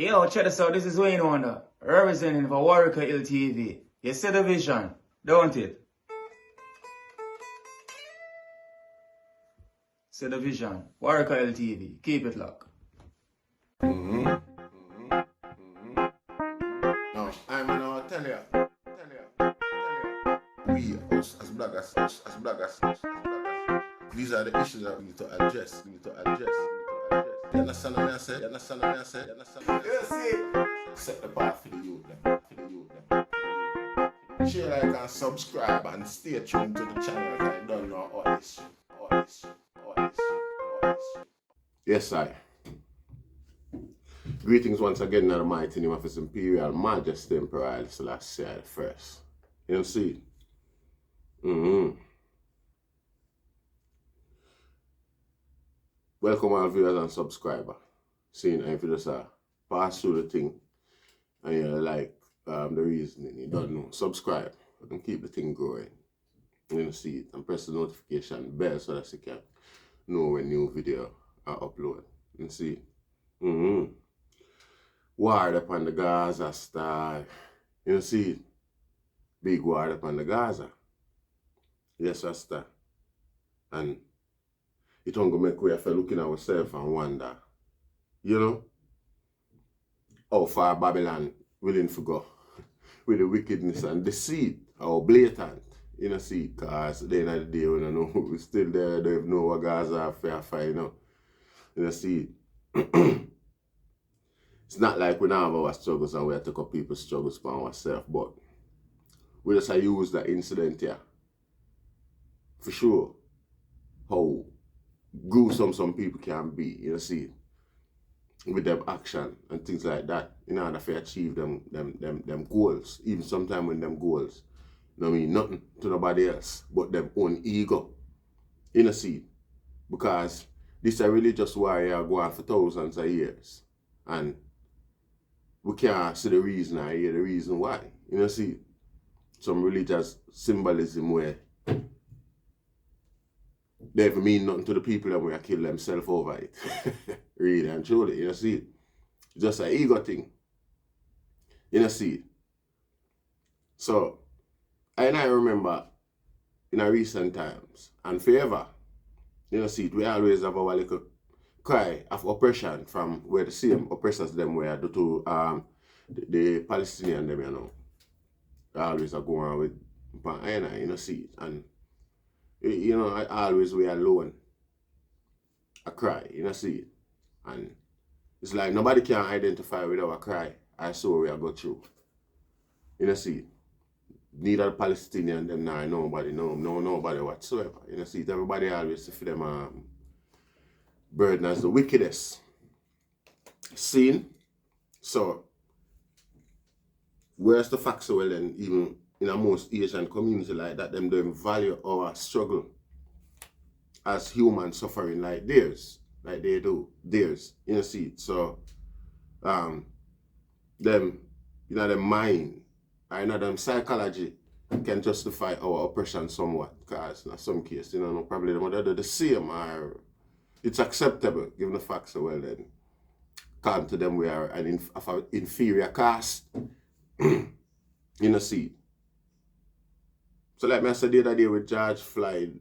Yo, check this out. This is Wayne Wonder, representing for Warieka LTV. You see the vision, don't it? See the vision. Warieka LTV. Keep it locked. Now, I'm gonna tell you. We, us as bloggers, these are the issues that we need to address. You understand what I say? You see? Set the path for the youth. Share, like, and subscribe and stay tuned to the channel because I don't know all this. Yes, I. Greetings once again in the mighty name of His Imperial Majesty Emperor Haile Selassie I first. You see? Welcome all viewers and subscribers. Seeing if you just pass through the thing and you like the reasoning, you don't know. Subscribe and keep the thing growing. You see it and press the notification bell so that you can know when new video are uploaded. You see? War upon the Gaza style. You see it? Big war upon the Gaza. Yes, Rasta. And it won't go make we have to look in ourselves and wonder, you know, how far Babylon willing to go with the wickedness and deceit, how blatant, you know, see, because at the end of the day, we don't know, we still there, don't even know what Gaza fair fight, you know, see. It's not like we don't have our struggles and we have to take up people's struggles for ourselves, but we just use that incident here, for sure, how gruesome some people can be, you know, see, with them action and things like that, in order to achieve them goals, even sometimes when them goals, you know, mean nothing to nobody else but them own ego, you know, see, because this is a religious warrior go on for thousands of years, and we can't see the reason or hear the reason why, you know, see, some religious symbolism where they even mean nothing to the people that we are kill themselves over it. Really and truly, you know, see it. Just an ego thing. You know, see it. So, I remember in our recent times, and forever, you know, see it, we always have our little cry of oppression from where the same oppressors them were due to the Palestinian them, you know. They always are going on with, you know, see it. And you know, I always we alone. I cry, you know, see it. And it's like nobody can identify with our cry. I saw we are go through. You know, see it. Neither the Palestinian them nor nobody, nobody whatsoever. You know, see it. Everybody always see them burden as the wickedest. Seen? So where's the facts so well then even in a most Asian community like that, them don't value our struggle as human suffering like theirs, like they do theirs, you know, see it. So, them, you know, them mind, you know, them psychology can justify our oppression somewhat, because in some case, you know, probably them are the same, or it's acceptable, given the facts so well then, come to them we are an inferior caste, you know, see it. So like I said the other day with George Floyd,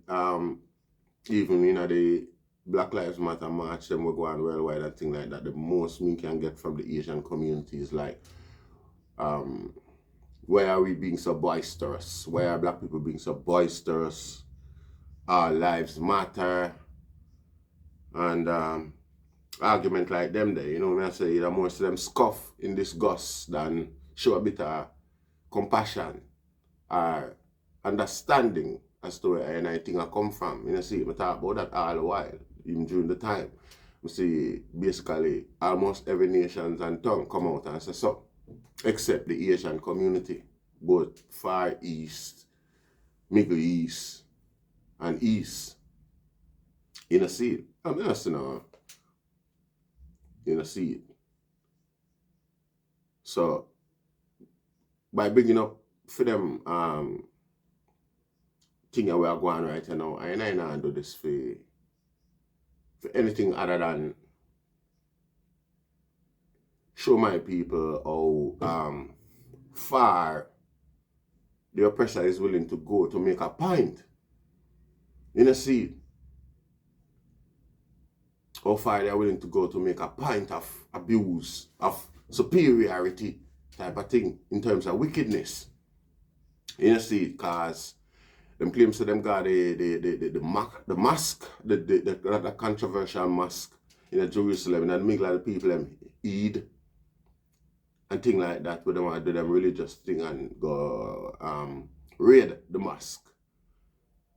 even you know the Black Lives Matter march, them we go on worldwide and things like that, the most me can get from the Asian community is like, why are we being so boisterous? Why are black people being so boisterous? Our lives matter. And argument like them there, you know, when I say you know, most of them scoff in disgust than show a bit of compassion or understanding as to where anything I come from. You know, see, I talk about that all the while, even during the time. You see, basically, almost every nation and tongue come out and say so, except the Asian community, both Far East, Middle East, and East. You know, see it. I mean, you know, see it. So, by bringing up for them, thing that we are going right now, I don't do this for anything other than show my people how far the oppressor is willing to go to make a point. You know, see how far they are willing to go to make a point of abuse, of superiority type of thing in terms of wickedness. You know, see, because them claims to them got the mosque, the controversial mosque in Jerusalem, and the middle of the people them Eid and thing like that, where they want to do them religious thing and go raid the mosque.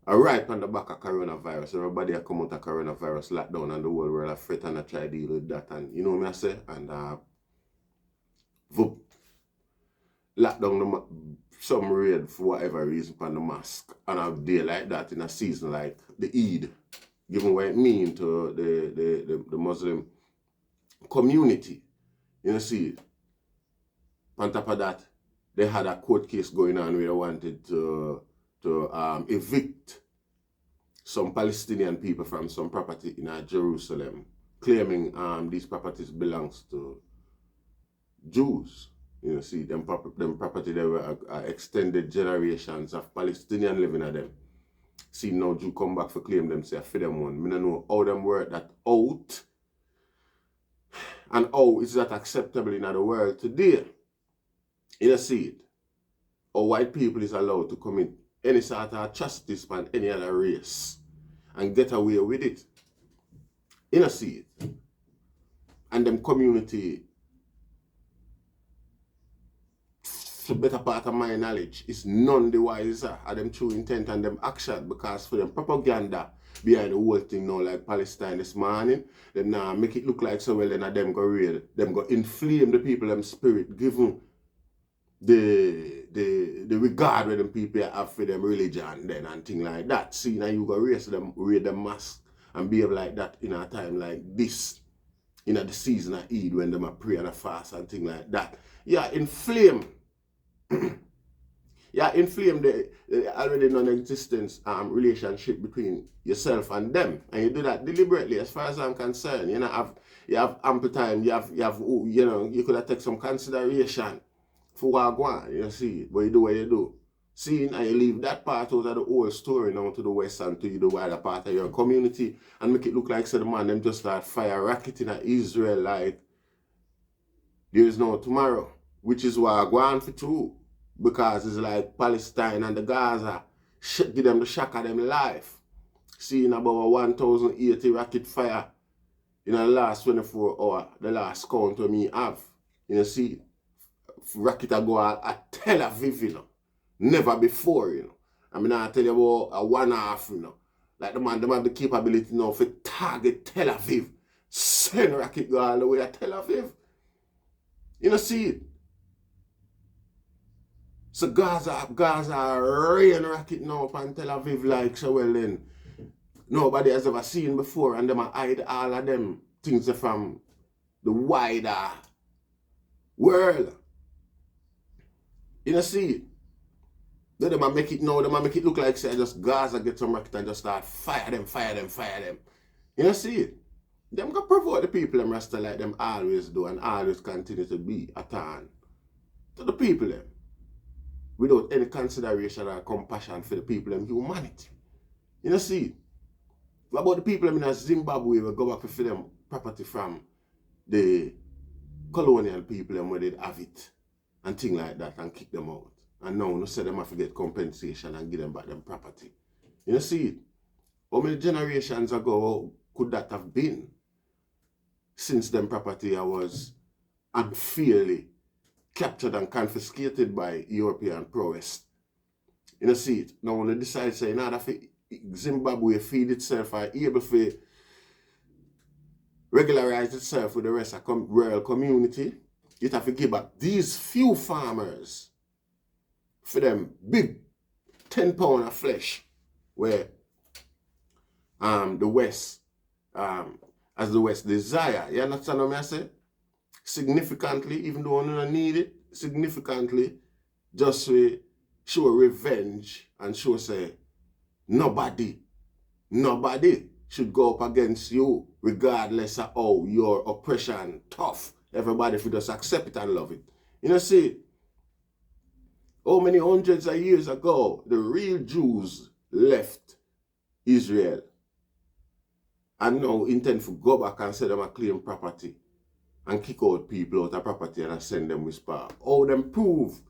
Right on the back of coronavirus, everybody come out of coronavirus lockdown and the whole world are fret and I try to deal with that, and you know what I say? And lockdown some raid for whatever reason on the mosque, and a day like that in a season like the Eid, given what it means to the Muslim community. You know, see, on top of that, they had a court case going on where they wanted to evict some Palestinian people from some property in Jerusalem, claiming these properties belongs to Jews. You know, see, them property, they were extended generations of Palestinian living at them. See, now Jew come back for claim them, say, for them one. I don't know how them work that out, and how is that acceptable in the world today. You know, see it. Or white people is allowed to commit any sort of atrocities on any other race and get away with it. You know, see it. And them community, to better part of my knowledge, is none the wiser of them true intent and them action, because for them propaganda behind the whole thing now, like Palestine this morning, them now make it look like so well, then them go real, them go inflame the people, them spirit, given the regard where them people have for them religion then and thing like that. See, now you go raise them, raid them mask and behave like that in a time like this, in the season of Eid when them a pray and a fast and thing like that. Yeah, inflame. Yeah, inflame the already non-existent relationship between yourself and them, and you do that deliberately. As far as I'm concerned, you know, you have ample time. You know, you could have taken some consideration for what go on. You see, but you do what you do. Seeing and you leave that part out of the whole story now to the west and to the wider part of your community and make it look like, say, the man them just start fire racketing at Israel like there is no tomorrow, which is why I go on for true. Because it's like Palestine and the Gaza, give them the shock of them life. Seeing about 1,080 rocket fire in the last 24 hours, the last count of me have. You know, see, rocket go at Tel Aviv, you know. Never before, you know. I mean, I tell you about a 1/2, you know. Like the man, them have the capability now for target Tel Aviv. Send rocket go all the way at Tel Aviv. You know, see it. So Gaza rain rocket now upon Tel Aviv like so well then. Nobody has ever seen before, and them hide all of them things from the wider world. You know, see it. Then them make it now, them make it look like say just Gaza get some rocket and just start fire them. You know, see it. Them go provoke the people them Rasta like them always do and always continue to be a turn to the people them, without any consideration or compassion for the people and humanity. You know, see, what about the people in Zimbabwe will go back for them property from the colonial people and where they'd have it and things like that and kick them out. And now no say them have to get compensation and give them back them property. You know, see it. How many generations ago could that have been since them property was unfairly captured and confiscated by European prowess? You know, see it. Now when they decide say in order for Zimbabwe feed itself or able to regularize itself with the rest of rural community, it have to give back these few farmers for them big 10 pound of flesh where the West as the West desire. You understand what I say? Significantly, even though we don't need it, significantly, just to show revenge and show say, nobody should go up against you regardless of how your oppression tough everybody if we just accept it and love it. You know, see, how many hundreds of years ago the real Jews left Israel and now intend to go back and say them a claim property and kick out people out of property and send them whisper. How them prove,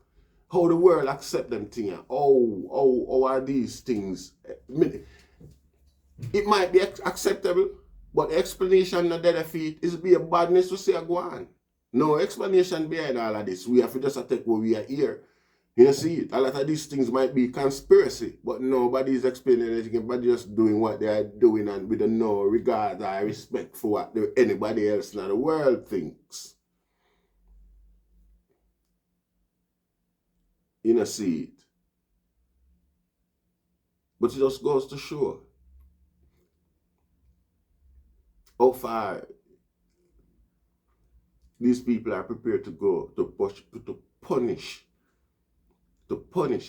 how the world accept them things, how are these things? It might be acceptable, but the explanation not dead feet is be a badness to say go on. No explanation behind all of this. We have to just take what we are here. You see it. A lot of these things might be conspiracy, but nobody is explaining anything. Everybody just doing what they are doing and with no regard or respect for what anybody else in the world thinks. You see it. But it just goes to show how far these people are prepared to go to punish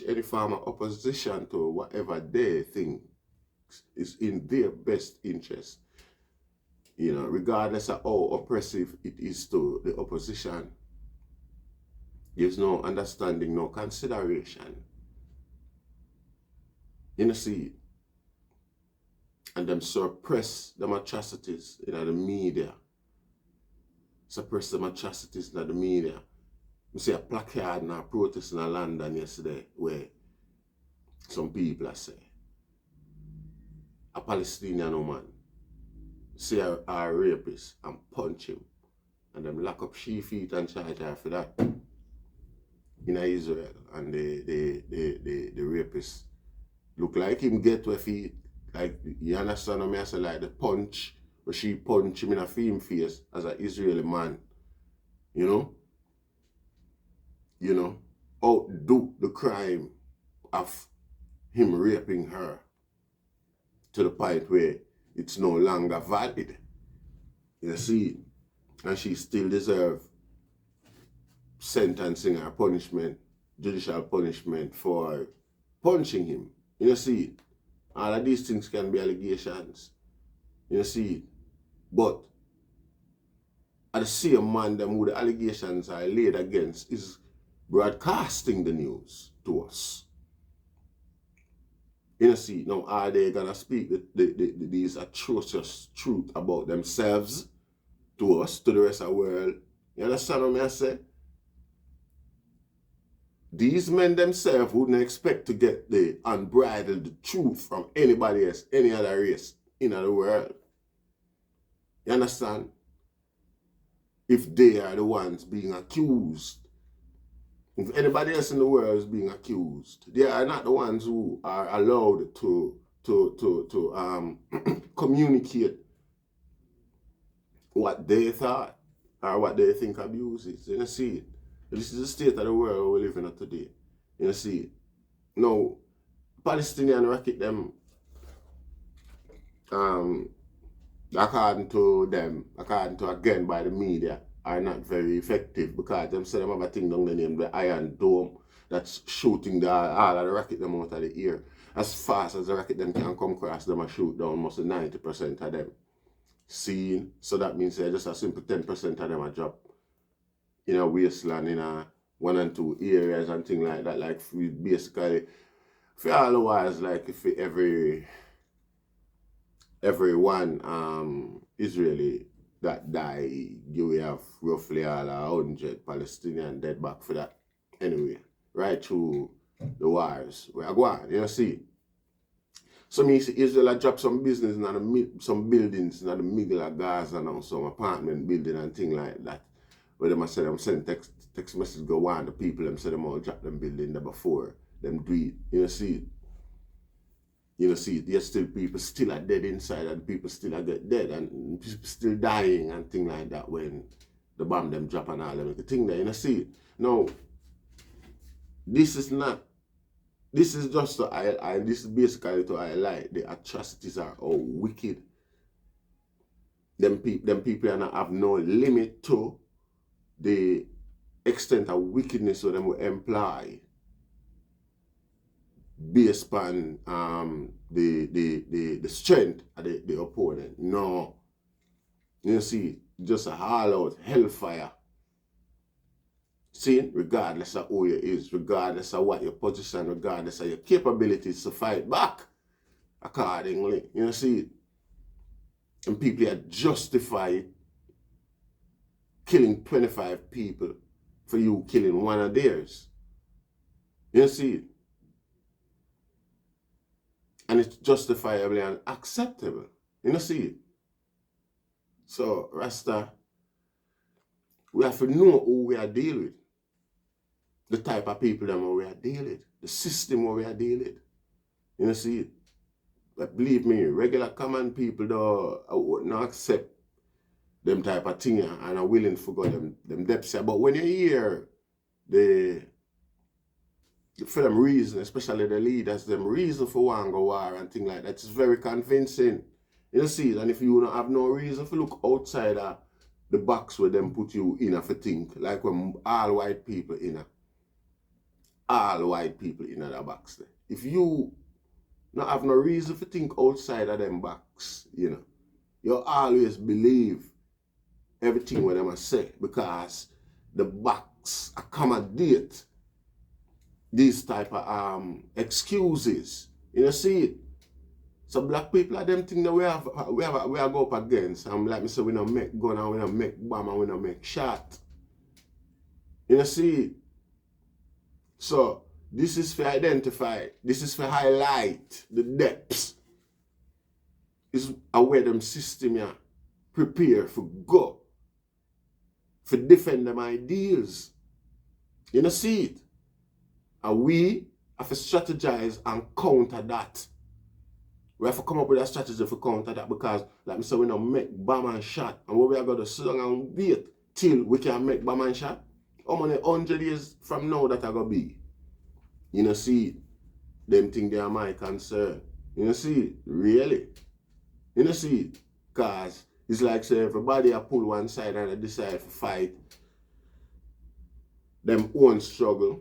any form of opposition to whatever they think is in their best interest. You know, regardless of how oppressive it is to the opposition, there's no understanding, no consideration. You see it. And them suppress them atrocities in the media. Suppress them atrocities in the media. I see a placard and a protest in London yesterday where some people are saying a Palestinian woman see a rapist and punch him and them lock up she feet and charge her for that in Israel, and the rapist look like him get where feet. Like, you understand what I say, like the punch, where she punch him in a film face as an Israeli man, you know, outdo the crime of him raping her to the point where it's no longer valid. You see, and she still deserves sentencing or punishment, judicial punishment for punching him. You see, all of these things can be allegations. You see, but at the same man, them who the allegations are laid against is broadcasting the news to us. You see, now are they gonna speak these atrocious truth about themselves to us, to the rest of the world? You understand what I say? These men themselves wouldn't expect to get the unbridled truth from anybody else, any other race in the world. You understand? If they are the ones being accused. If anybody else in the world is being accused, they are not the ones who are allowed to communicate what they thought or what they think abuse is. You see it? This is the state of the world we live in today. You see it? Now, Palestinian rocket them, according to again by the media, are not very effective because them say them have a thing down there named the Iron Dome that's shooting all of the rocket them out of the air. As fast as the rocket them can come across them and shoot down most of 90% of them. See, so that means just a simple 10% of them a drop in a wasteland, in a 1 and 2 areas and things like that. Like, we basically, for all the wise, like if every one Israeli that die, you will have roughly all 100 Palestinian dead back for that. Anyway, right through the wars. We are going, you see. So me see Israel drop some business in some buildings in the middle of Gaza now, some apartment building and things like that. Where them say them send text message go on the people, them say them all drop them building there before them do it. You see it? You see it? There's still people still are dead inside and people still are get dead and people still dying and things like that when the bomb them drop and all them. The thing there, you see it? Now, this is just to highlight, this is basically to highlight the atrocities are all wicked. Them people are not have no limit to the extent of wickedness that them will employ based upon the strength of the opponent. No. You see, just a all out hellfire See, regardless of who you is, regardless of what your position, regardless of your capabilities to fight back accordingly. You know, see, and people are justify killing 25 people for you killing one of theirs. You see, and it's justifiably and acceptable. You see. So, Rasta, we have to know who we are dealing with. The type of people that we are dealing with. The system where we are dealing with. You see. But believe me, regular common people don't accept them type of thing and are willing to go them depths. But when you hear for them reason, especially the leaders, them reason for one go war and things like that, it's very convincing. You see, and if you don't have no reason to look outside of the box where them put you in for think, like when all white people in that box there. If you not have no reason to think outside of them box, you know, you always believe everything what them say because the box accommodate these type of excuses. You know, see it. So black people are them thing that we are go up against. And like me say, we don't make gun and we don't make bomb and we don't make shot. You know, see it. So this is for identify, this is for highlight the depths. Is where them system here prepare for go. For defend them ideals. You know, see it. And we have to strategize and counter that. We have to come up with a strategy for counter that because, like I said, we don't make bomb and shot. And what we are going to sit down and wait till we can make bomb and shot? How many 100 years from now that are going to be? You know, see, them think they are my concern. You know, see, really? You know, see, because it's like, say, everybody a pull one side and they decide to fight them own struggle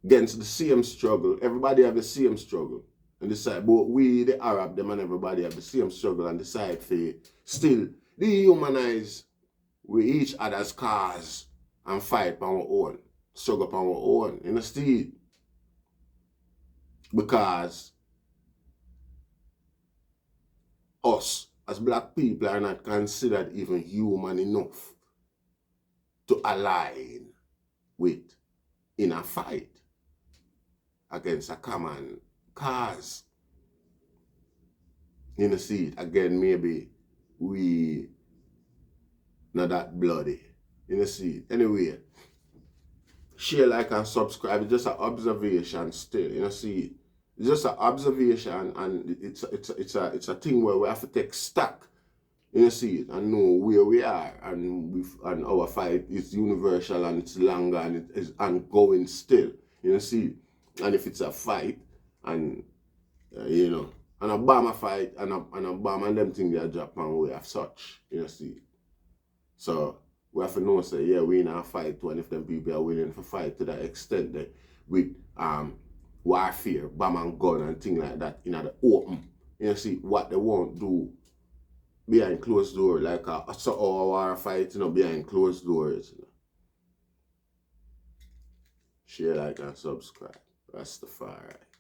against the same struggle. Everybody have the same struggle and decide, but we, the Arab, them and everybody have the same struggle and decide to still dehumanize with each other's cause and fight on our own, struggle on our own, you know, still. Because us, as black people, are not considered even human enough to align with in a fight against a common cause. You know, see it again, maybe we not that bloody. You know, see it. Anyway, share, like, and subscribe. It's just an observation still. You know, see it. It's just an observation, and it's a thing where we have to take stock. You know, see it, and know where we are, and our fight is universal and it's longer and it is ongoing still. You know, see it. And if it's a fight, and you know, an Obama fight, and Obama and them things they are Japan way of such, you know, see. So we have to know, say, yeah, we in a fight too, and if them people are willing to fight to that extent that with warfare, bomb and gun and things like that in the open, you know, see what they won't do behind closed doors, like a war fight, you know, behind closed doors. You know. Share, like, and subscribe. Rastafari.